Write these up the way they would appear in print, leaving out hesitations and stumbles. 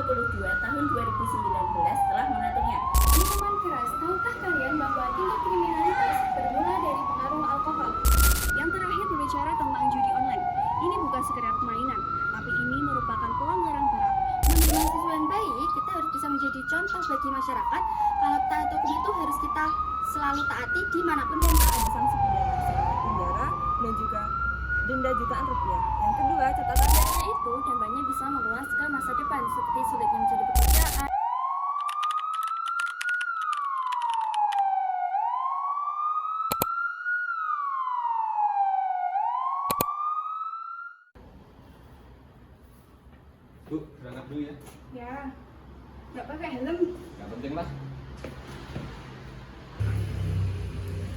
22 tahun 2019 telah mengaturnya. Minuman keras, tahukah kalian bahwa tingkat kriminalitas bermula dari pengaruh alkohol? Yang terakhir berbicara tentang judi online. Ini bukan sekedar permainan, tapi ini merupakan pelanggaran berat. Menjadi mahasiswa yang baik, kita harus bisa menjadi contoh bagi masyarakat. Kalau taat hukum itu harus kita selalu taati dimanapun dan Ada sanksi pidana seperti penjara dan juga denda jutaan rupiah. Yang kedua, catatan Tidaknya itu dampaknya bisa meluas ke masa depan seperti sulitnya mencari pekerjaan. Bu, berangkat dulu ya. Ya, nggak pakai helm. Gak penting lah.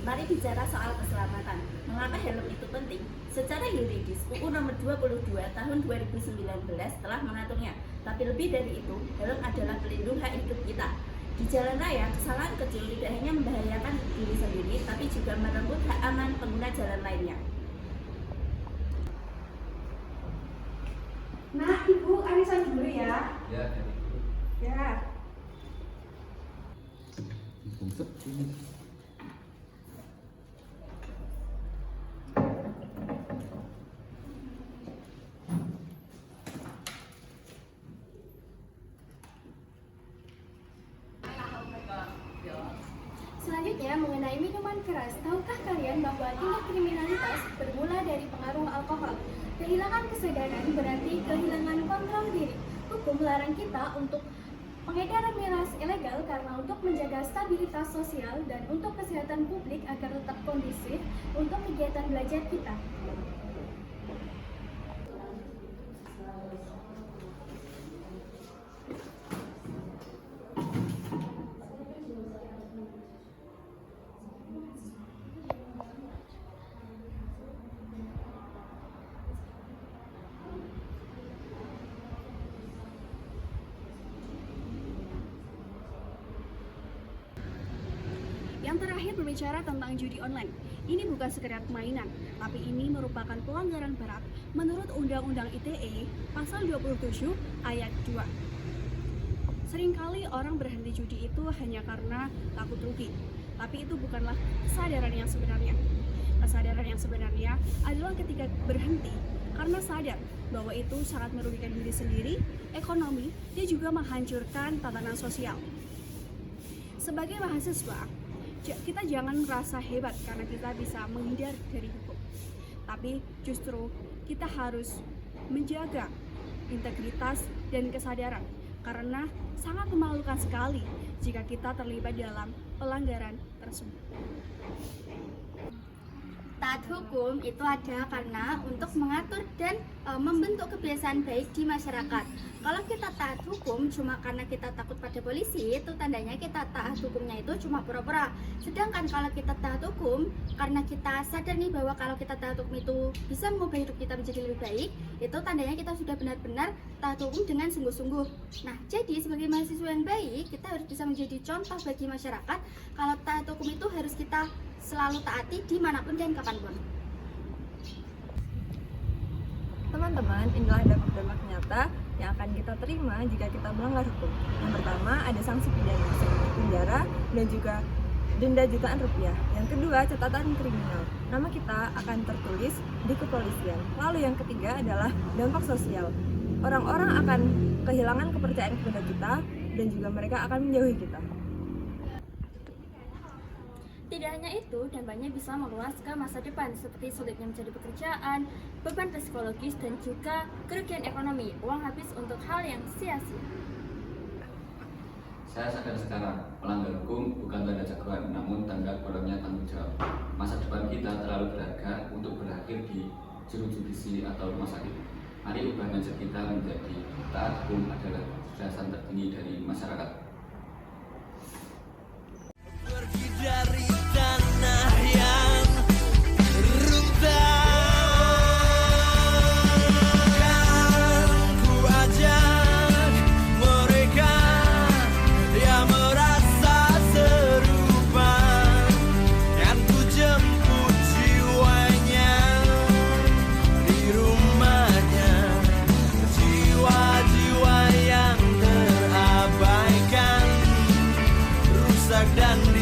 Mari bicara soal keselamatan. Mengapa helm itu penting? Secara yuridis, UU nomor 22 tahun 2019 telah mengaturnya. Tapi lebih dari itu, helm adalah pelindung hak hidup kita. Di jalan raya, kesalahan kecil tidak hanya membahayakan diri sendiri, tapi juga merenggut hak aman pengguna jalan lainnya. Nah, Ibu, arisan dulu ya. Ya, dari dulu. Ya. Bungset ini. Selanjutnya mengenai minuman keras, tahukah kalian bahwa tingkat kriminalitas bermula dari pengaruh alkohol? Kehilangan kesadaran berarti kehilangan kontrol diri. Hukum melarang kita untuk pengedaran miras ilegal karena untuk menjaga stabilitas sosial dan untuk kesehatan publik agar tetap kondusif untuk kegiatan belajar kita. Yang terakhir berbicara tentang judi online. Ini bukan sekedar permainan, tapi ini merupakan pelanggaran berat menurut Undang-Undang ITE Pasal 27 Ayat 2. Seringkali orang berhenti judi itu hanya karena takut rugi, tapi itu bukanlah kesadaran yang sebenarnya. Kesadaran yang sebenarnya adalah ketika berhenti karena sadar bahwa itu sangat merugikan diri sendiri, ekonomi, dan juga menghancurkan tatanan sosial. Sebagai mahasiswa, kita jangan merasa hebat karena kita bisa menghindar dari hukum. Tapi justru kita harus menjaga integritas dan kesadaran karena sangat memalukan sekali jika kita terlibat dalam pelanggaran tersebut. taat hukum itu ada karena untuk mengatur dan membentuk kebiasaan baik di masyarakat. Kalau kita taat hukum cuma karena kita takut pada polisi, itu tandanya kita taat hukumnya itu cuma pura-pura. Sedangkan kalau kita taat hukum karena kita sadar nih bahwa kalau kita taat hukum itu bisa mengubah hidup kita menjadi lebih baik, itu tandanya kita sudah benar-benar taat hukum dengan sungguh-sungguh. Nah, jadi sebagai mahasiswa yang baik, kita harus bisa menjadi contoh bagi masyarakat. Kalau taat hukum itu harus kita selalu taati dimanapun dan kapanpun. Teman-teman, inilah dampak-dampak nyata yang akan kita terima jika kita melanggar hukum. Yang pertama, ada sanksi pidana seperti penjara dan juga denda jutaan rupiah. Yang kedua, catatan kriminal. Nama kita akan tertulis di kepolisian. Lalu yang ketiga adalah dampak sosial. Orang-orang akan kehilangan kepercayaan kepada kita dan juga mereka akan menjauhi kita. Tidak hanya itu, dampaknya bisa meluas ke masa depan seperti sulitnya mencari pekerjaan, beban psikologis, dan juga kerugian ekonomi. Uang habis untuk hal yang sia-sia. Saya sadar sekarang, pelanggar hukum bukan tanda jagoan, namun tanda kurangnya tanggung jawab. Masa depan kita terlalu berharga untuk berakhir di jurudisi atau rumah sakit. Mari ubah mindset kita menjadi taat hukum adalah dasar tertinggi dari masyarakat. Pergi dari tanah yang runtuh, kan ku ajak mereka yang merasa serupa, kan ku jemput jiwanya di rumahnya, jiwa-jiwa yang dan